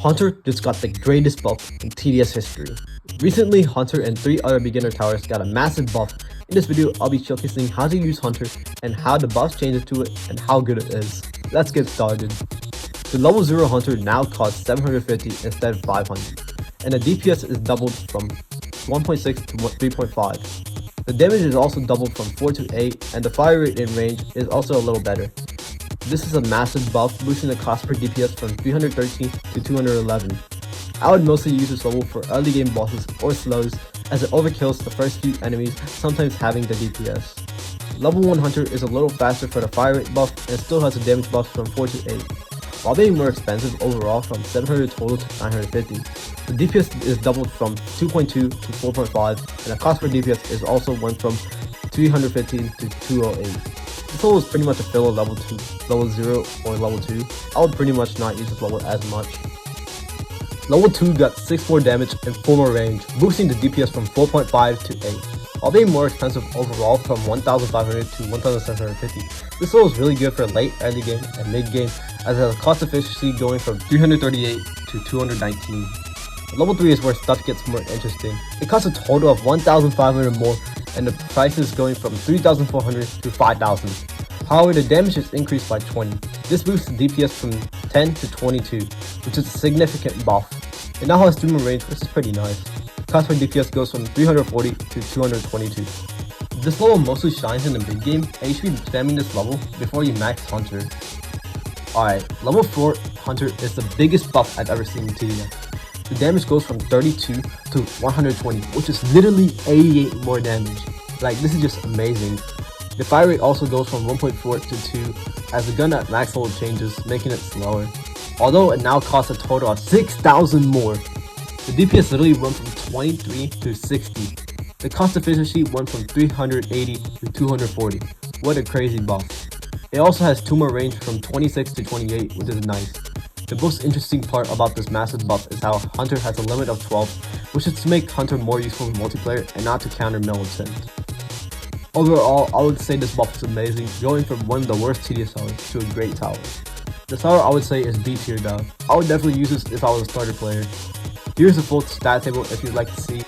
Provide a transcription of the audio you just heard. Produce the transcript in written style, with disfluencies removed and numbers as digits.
Hunter just got the greatest buff in TDS history. Recently, Hunter and 3 other beginner towers got a massive buff. In this video, I'll be showcasing how to use Hunter and how the buffs changes to it and how good it is. Let's get started. The level 0 Hunter now costs 750 instead of 500, and the DPS is doubled from 1.6 to 3.5. The damage is also doubled from 4 to 8, and the fire rate in range is also a little better. This is a massive buff, boosting the cost per DPS from 313 to 211. I would mostly use this level for early game bosses or slows, as it overkills the first few enemies, sometimes having the DPS. Level 1 Hunter is a little faster for the fire rate buff and still has a damage buff from 4 to 8. While being more expensive overall from 700 total to 950, the DPS is doubled from 2.2 to 4.5, and the cost per DPS is also went from 315 to 208. This level is pretty much a filler level 2, level 0 or level 2. I would pretty much not use this level as much. Level 2 got 6 more damage and 4 more range, boosting the DPS from 4.5 to 8. While being more expensive overall from 1,500 to 1,750, this level is really good for late, early game, and mid game, as it has a cost efficiency going from 338 to 219. Level 3 is where stuff gets more interesting. It costs a total of 1,500 more, and the price is going from 3,400 to 5,000. However, the damage is increased by 20. This boosts the DPS from 10 to 22, which is a significant buff. It now has 3 more range, which is pretty nice. Cost per DPS goes from 340 to 222. This level mostly shines in the mid game, and you should be spamming this level before you max Hunter. Alright, level 4 Hunter is the biggest buff I've ever seen in TDS. The damage goes from 32 to 120, which is literally 88 more damage. Like, this is just amazing. The fire rate also goes from 1.4 to 2, as the gun at max level changes, making it slower. Although it now costs a total of 6,000 more. The DPS literally went from 23 to 60. The cost efficiency went from 380 to 240. What a crazy buff. It also has 2 more range from 26 to 28, which is nice. The most interesting part about this massive buff is how Hunter has a limit of 12, which is to make Hunter more useful in multiplayer and not to counter militant. Overall, I would say this buff is amazing, going from one of the worst TDS towers to a great tower. The tower I would say is B tier though. I would definitely use this if I was a starter player. Here's the full stat table if you'd like to see.